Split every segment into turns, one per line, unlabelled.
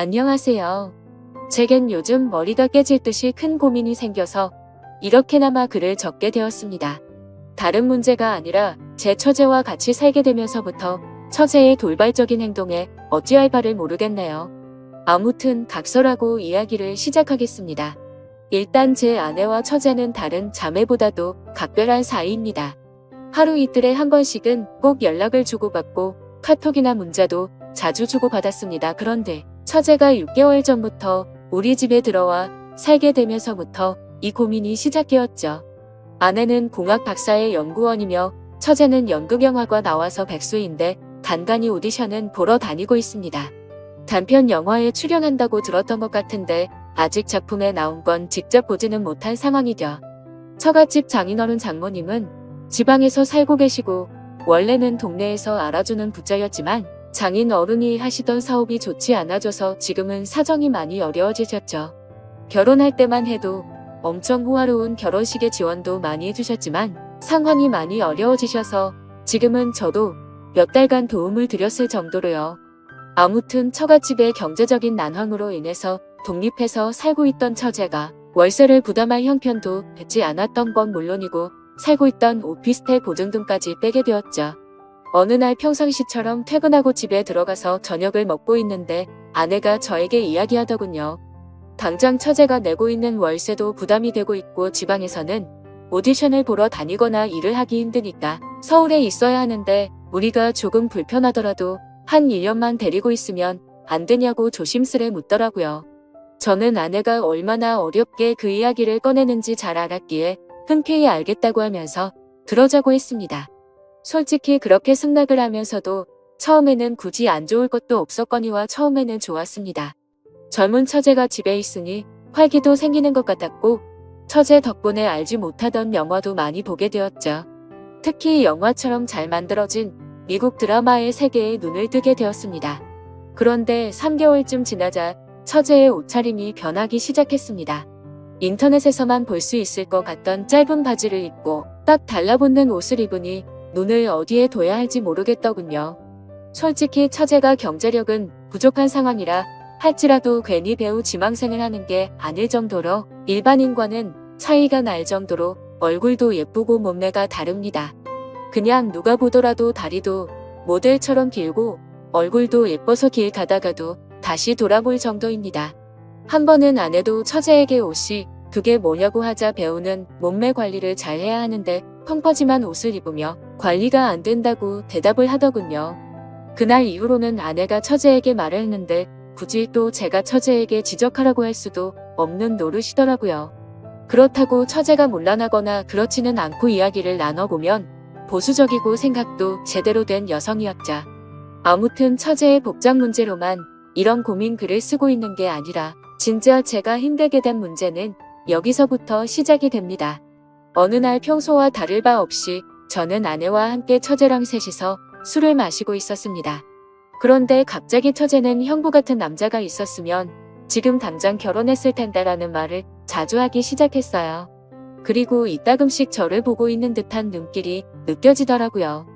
안녕하세요. 제겐 요즘 머리가 깨질 듯이 큰 고민이 생겨서 이렇게나마 글을 적게 되었습니다. 다른 문제가 아니라 제 처제와 같이 살게 되면서부터 처제의 돌발적인 행동에 어찌할 바를 모르겠네요. 아무튼 각설하고 이야기를 시작하겠습니다. 일단 제 아내와 처제는 다른 자매보다도 각별한 사이입니다. 하루 이틀에 한 번씩은 꼭 연락을 주고받고 카톡이나 문자도 자주 주고받았습니다. 그런데 처제가 6개월 전부터 우리 집에 들어와 살게 되면서부터 이 고민이 시작되었죠. 아내는 공학 박사의 연구원이며 처제는 연극영화과 나와서 백수인데 간간히 오디션은 보러 다니고 있습니다. 단편 영화에 출연한다고 들었던 것 같은데 아직 작품에 나온 건 직접 보지는 못한 상황이죠. 처갓집 장인어른 장모님은 지방에서 살고 계시고 원래는 동네에서 알아주는 부자였지만 장인 어른이 하시던 사업이 좋지 않아져서 지금은 사정이 많이 어려워지셨죠. 결혼할 때만 해도 엄청 호화로운 결혼식의 지원도 많이 해주셨지만 상황이 많이 어려워지셔서 지금은 저도 몇 달간 도움을 드렸을 정도로요. 아무튼 처갓집의 경제적인 난황으로 인해서 독립해서 살고 있던 처제가 월세를 부담할 형편도 되지 않았던 건 물론이고 살고 있던 오피스텔 보증금까지 빼게 되었죠. 어느 날 평상시처럼 퇴근하고 집에 들어가서 저녁을 먹고 있는데 아내가 저에게 이야기하더군요. 당장 처제가 내고 있는 월세도 부담이 되고 있고 지방에서는 오디션을 보러 다니거나 일을 하기 힘드니까 서울에 있어야 하는데 우리가 조금 불편하더라도 한 1년만 데리고 있으면 안 되냐고 조심스레 묻더라고요. 저는 아내가 얼마나 어렵게 그 이야기를 꺼내는지 잘 알았기에 흔쾌히 알겠다고 하면서 들어자고 했습니다. 솔직히 그렇게 승낙을 하면서도 처음에는 굳이 안 좋을 것도 없었거니와 처음에는 좋았습니다. 젊은 처제가 집에 있으니 활기도 생기는 것 같았고 처제 덕분에 알지 못하던 영화도 많이 보게 되었죠. 특히 영화처럼 잘 만들어진 미국 드라마의 세계에 눈을 뜨게 되었습니다. 그런데 3개월쯤 지나자 처제의 옷차림이 변하기 시작했습니다. 인터넷에서만 볼 수 있을 것 같던 짧은 바지를 입고 딱 달라붙는 옷을 입으니 눈을 어디에 둬야 할지 모르겠더군요. 솔직히 처제가 경제력은 부족한 상황이라 할지라도 괜히 배우 지망생을 하는 게 아닐 정도로 일반인과는 차이가 날 정도로 얼굴도 예쁘고 몸매가 다릅니다. 그냥 누가 보더라도 다리도 모델처럼 길고 얼굴도 예뻐서 길 가다가도 다시 돌아볼 정도입니다. 한 번은 아내도 처제에게 옷이 그게 뭐냐고 하자 배우는 몸매 관리를 잘 해야 하는데 펑퍼짐한 옷을 입으며 관리가 안 된다고 대답을 하더군요. 그날 이후로는 아내가 처제에게 말을 했는데 굳이 또 제가 처제에게 지적하라고 할 수도 없는 노릇이더라고요. 그렇다고 처제가 문란하거나 그렇지는 않고 이야기를 나눠보면 보수적이고 생각도 제대로 된 여성이었죠. 아무튼 처제의 복장 문제로만 이런 고민 글을 쓰고 있는 게 아니라 진짜 제가 힘들게 된 문제는 여기서부터 시작이 됩니다. 어느 날 평소와 다를 바 없이 저는 아내와 함께 처제랑 셋이서 술을 마시고 있었습니다. 그런데 갑자기 처제는 형부 같은 남자가 있었으면 지금 당장 결혼했을 텐데라는 말을 자주 하기 시작했어요. 그리고 이따금씩 저를 보고 있는 듯한 눈길이 느껴지더라고요.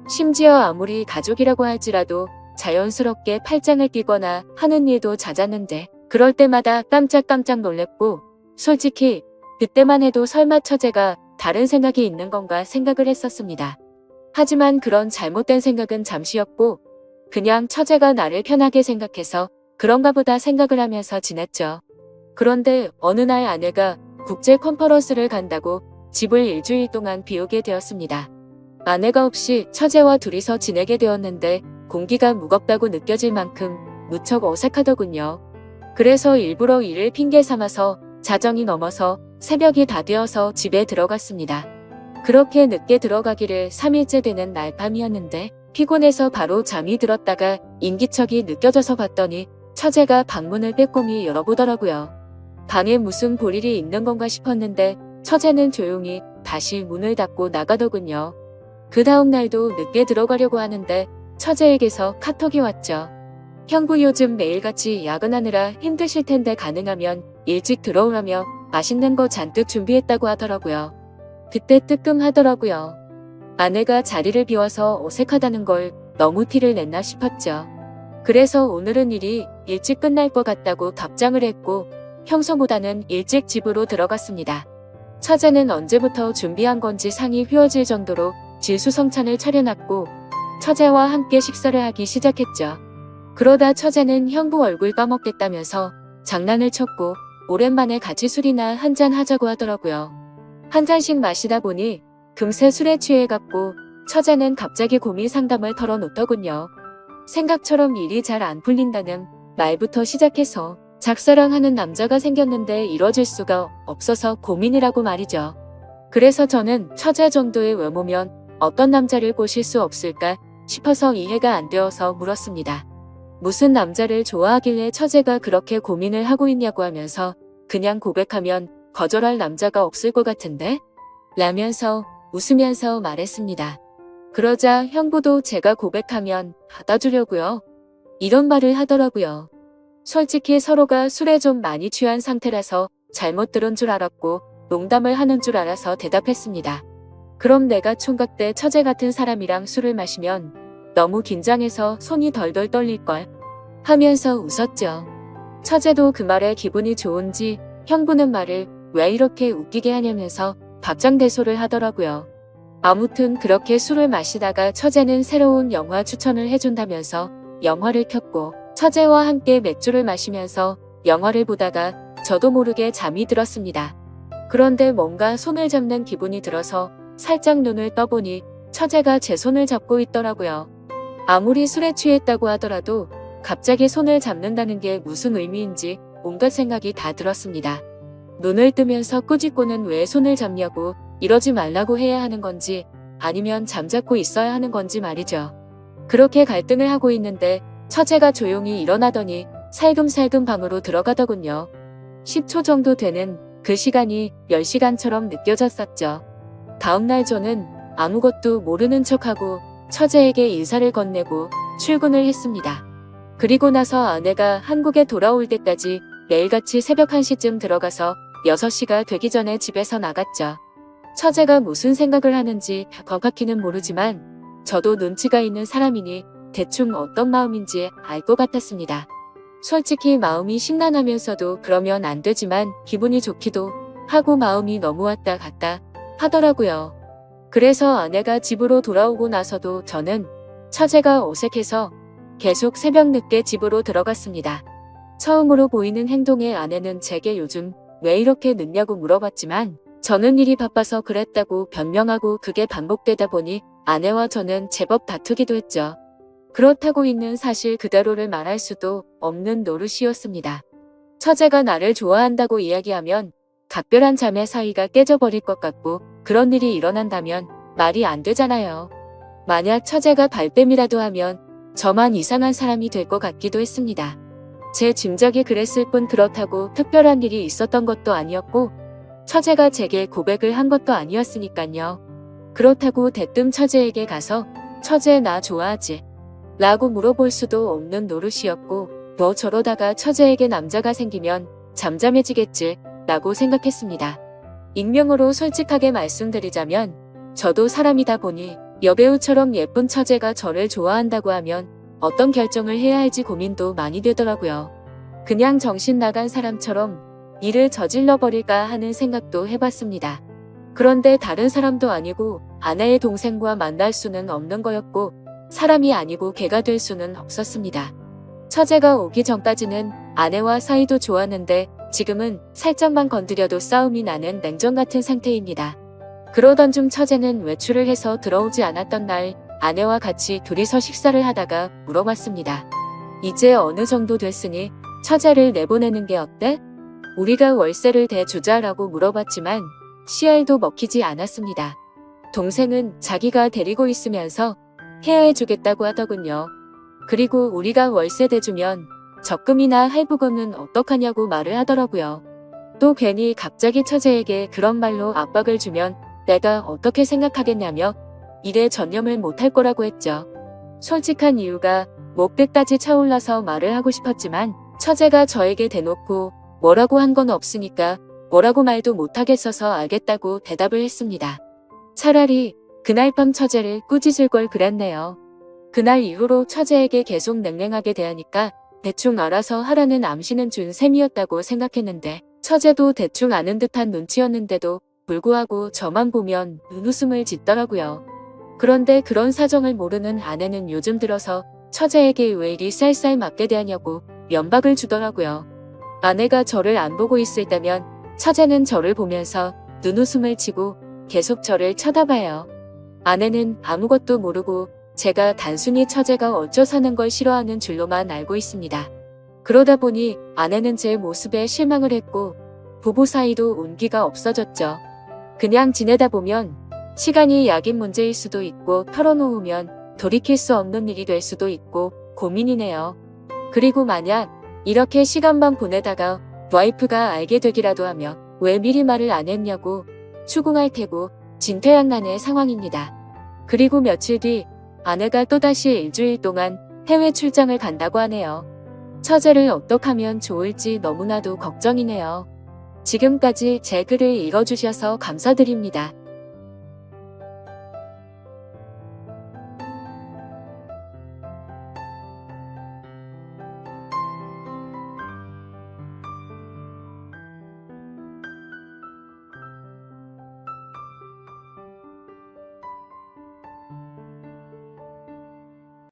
심지어 아무리 가족이라고 할지라도 자연스럽게 팔짱을 끼거나 하는 일도 잦았는데 그럴 때마다 깜짝깜짝 놀랬고 솔직히 그때만 해도 설마 처제가 다른 생각이 있는 건가 생각을 했었습니다. 하지만 그런 잘못된 생각은 잠시였고 그냥 처제가 나를 편하게 생각해서 그런가 보다 생각을 하면서 지냈죠. 그런데 어느 날 아내가 국제 컨퍼런스를 간다고 집을 일주일 동안 비우게 되었습니다. 아내가 없이 처제와 둘이서 지내게 되었는데 공기가 무겁다고 느껴질 만큼 무척 어색하더군요. 그래서 일부러 일을 핑계 삼아서 자정이 넘어서 새벽이 다 되어서 집에 들어갔습니다. 그렇게 늦게 들어가기를 3일째 되는 날 밤이었는데 피곤해서 바로 잠이 들었다가 인기척이 느껴져서 봤더니 처제가 방문을 빼꼼히 열어보더라고요. 방에 무슨 볼일이 있는 건가 싶었는데 처제는 조용히 다시 문을 닫고 나가더군요. 그 다음 날도 늦게 들어가려고 하는데 처제에게서 카톡이 왔죠. 형부 요즘 매일같이 야근하느라 힘드실 텐데 가능하면 일찍 들어오라며 맛있는 거 잔뜩 준비했다고 하더라고요. 그때 뜨끔하더라고요. 아내가 자리를 비워서 어색하다는 걸 너무 티를 냈나 싶었죠. 그래서 오늘은 일이 일찍 끝날 것 같다고 답장을 했고 평소보다는 일찍 집으로 들어갔습니다. 처제는 언제부터 준비한 건지 상이 휘어질 정도로 질수성찬을 차려놨고 처제와 함께 식사를 하기 시작했죠. 그러다 처제는 형부 얼굴 까먹겠다면서 장난을 쳤고 오랜만에 같이 술이나 한잔 하자고 하더라고요. 한 잔씩 마시다 보니 금세 술에 취해갔고 처제는 갑자기 고민 상담을 털어놓더군요. 생각처럼 일이 잘 안 풀린다는 말부터 시작해서 작사랑하는 남자가 생겼는데 이뤄질 수가 없어서 고민이라고 말이죠. 그래서 저는 처제 정도의 외모면 어떤 남자를 꼬실 수 없을까 싶어서 이해가 안 되어서 물었습니다. 무슨 남자를 좋아하길래 처제가 그렇게 고민을 하고 있냐고 하면서 그냥 고백하면 거절할 남자가 없을 것 같은데? 라면서 웃으면서 말했습니다. 그러자 형부도 제가 고백하면 받아주려고요. 이런 말을 하더라고요. 솔직히 서로가 술에 좀 많이 취한 상태라서 잘못 들은 줄 알았고 농담을 하는 줄 알아서 대답했습니다. 그럼 내가 총각 때 처제 같은 사람이랑 술을 마시면 너무 긴장해서 손이 덜덜 떨릴걸 하면서 웃었죠. 처제도 그 말에 기분이 좋은지 형부는 말을 왜 이렇게 웃기게 하냐면서 밥장대소를 하더라고요. 아무튼 그렇게 술을 마시다가 처제는 새로운 영화 추천을 해준다면서 영화를 켰고 처제와 함께 맥주를 마시면서 영화를 보다가 저도 모르게 잠이 들었습니다. 그런데 뭔가 손을 잡는 기분이 들어서 살짝 눈을 떠보니 처제가 제 손을 잡고 있더라고요. 아무리 술에 취했다고 하더라도 갑자기 손을 잡는다는 게 무슨 의미인지 온갖 생각이 다 들었습니다. 눈을 뜨면서 꾸짖고는 왜 손을 잡냐고 이러지 말라고 해야 하는 건지 아니면 잠자코 있어야 하는 건지 말이죠. 그렇게 갈등을 하고 있는데 처제가 조용히 일어나더니 살금살금 방으로 들어가더군요. 10초 정도 되는 그 시간이 10시간처럼 느껴졌었죠. 다음날 저는 아무것도 모르는 척하고 처제에게 인사를 건네고 출근을 했습니다. 그리고 나서 아내가 한국에 돌아올 때까지 매일같이 새벽 1시쯤 들어가서 6시가 되기 전에 집에서 나갔죠. 처제가 무슨 생각을 하는지 정확히는 모르지만 저도 눈치가 있는 사람이니 대충 어떤 마음인지 알 것 같았습니다. 솔직히 마음이 심란하면서도 그러면 안 되지만 기분이 좋기도 하고 마음이 너무 왔다 갔다 하더라고요. 그래서 아내가 집으로 돌아오고 나서도 저는 처제가 어색해서 계속 새벽 늦게 집으로 들어갔습니다. 처음으로 보이는 행동에 아내는 제게 요즘 왜 이렇게 늦냐고 물어봤지만 저는 일이 바빠서 그랬다고 변명하고 그게 반복되다 보니 아내와 저는 제법 다투기도 했죠. 그렇다고 있는 사실 그대로를 말할 수도 없는 노릇이었습니다. 처제가 나를 좋아한다고 이야기하면 각별한 자매 사이가 깨져버릴 것 같고 그런 일이 일어난다면 말이 안 되잖아요. 만약 처제가 발뺌이라도 하면 저만 이상한 사람이 될 것 같기도 했습니다. 제 짐작이 그랬을 뿐 그렇다고 특별한 일이 있었던 것도 아니었고 처제가 제게 고백을 한 것도 아니었으니깐요. 그렇다고 대뜸 처제에게 가서 처제 나 좋아하지? 라고 물어볼 수도 없는 노릇이었고 너 저러다가 처제에게 남자가 생기면 잠잠해지겠지 라고 생각했습니다. 익명으로 솔직하게 말씀드리자면 저도 사람이다 보니 여배우처럼 예쁜 처제가 저를 좋아한다고 하면 어떤 결정을 해야 할지 고민도 많이 되더라고요. 그냥 정신 나간 사람처럼 일을 저질러 버릴까 하는 생각도 해봤습니다. 그런데 다른 사람도 아니고 아내의 동생과 만날 수는 없는 거였고 사람이 아니고 개가 될 수는 없었습니다. 처제가 오기 전까지는 아내와 사이도 좋았는데 지금은 살짝만 건드려도 싸움이 나는 냉전 같은 상태입니다. 그러던 중 처제는 외출을 해서 들어오지 않았던 날 아내와 같이 둘이서 식사를 하다가 물어봤습니다. 이제 어느 정도 됐으니 처제를 내보내는 게 어때? 우리가 월세를 대주자라고 물어봤지만 씨알도 먹히지 않았습니다. 동생은 자기가 데리고 있으면서 케어해주겠다고 하더군요. 그리고 우리가 월세 대주면 적금이나 할부금은 어떡하냐고 말을 하더라고요. 또 괜히 갑자기 처제에게 그런 말로 압박을 주면 내가 어떻게 생각하겠냐며 일에 전념을 못할 거라고 했죠. 솔직한 이유가 목배까지 차올라서 말을 하고 싶었지만 처제가 저에게 대놓고 뭐라고 한 건 없으니까 뭐라고 말도 못하겠어서 알겠다고 대답을 했습니다. 차라리 그날 밤 처제를 꾸짖을 걸 그랬네요. 그날 이후로 처제에게 계속 냉랭하게 대하니까 대충 알아서 하라는 암시는 준 셈이었다고 생각했는데 처제도 대충 아는 듯한 눈치였는데도 불구하고 저만 보면 눈웃음을 짓더라고요. 그런데 그런 사정을 모르는 아내는 요즘 들어서 처제에게 왜 이리 쌀쌀 맞게 대하냐고 면박을 주더라고요. 아내가 저를 안 보고 있을 때면 처제는 저를 보면서 눈웃음을 치고 계속 저를 쳐다봐요. 아내는 아무것도 모르고 제가 단순히 처제가 어쩌 사는 걸 싫어하는 줄로만 알고 있습니다. 그러다 보니 아내는 제 모습에 실망을 했고 부부 사이도 온기가 없어졌죠. 그냥 지내다 보면 시간이 약인 문제일 수도 있고 털어놓으면 돌이킬 수 없는 일이 될 수도 있고 고민이네요. 그리고 만약 이렇게 시간만 보내다가 와이프가 알게 되기라도 하며 왜 미리 말을 안 했냐고 추궁할 테고 진퇴양난의 상황입니다. 그리고 며칠 뒤 아내가 또다시 일주일 동안 해외 출장을 간다고 하네요. 처제를 어떻게 하면 좋을지 너무나도 걱정이네요. 지금까지 제 글을 읽어주셔서 감사드립니다.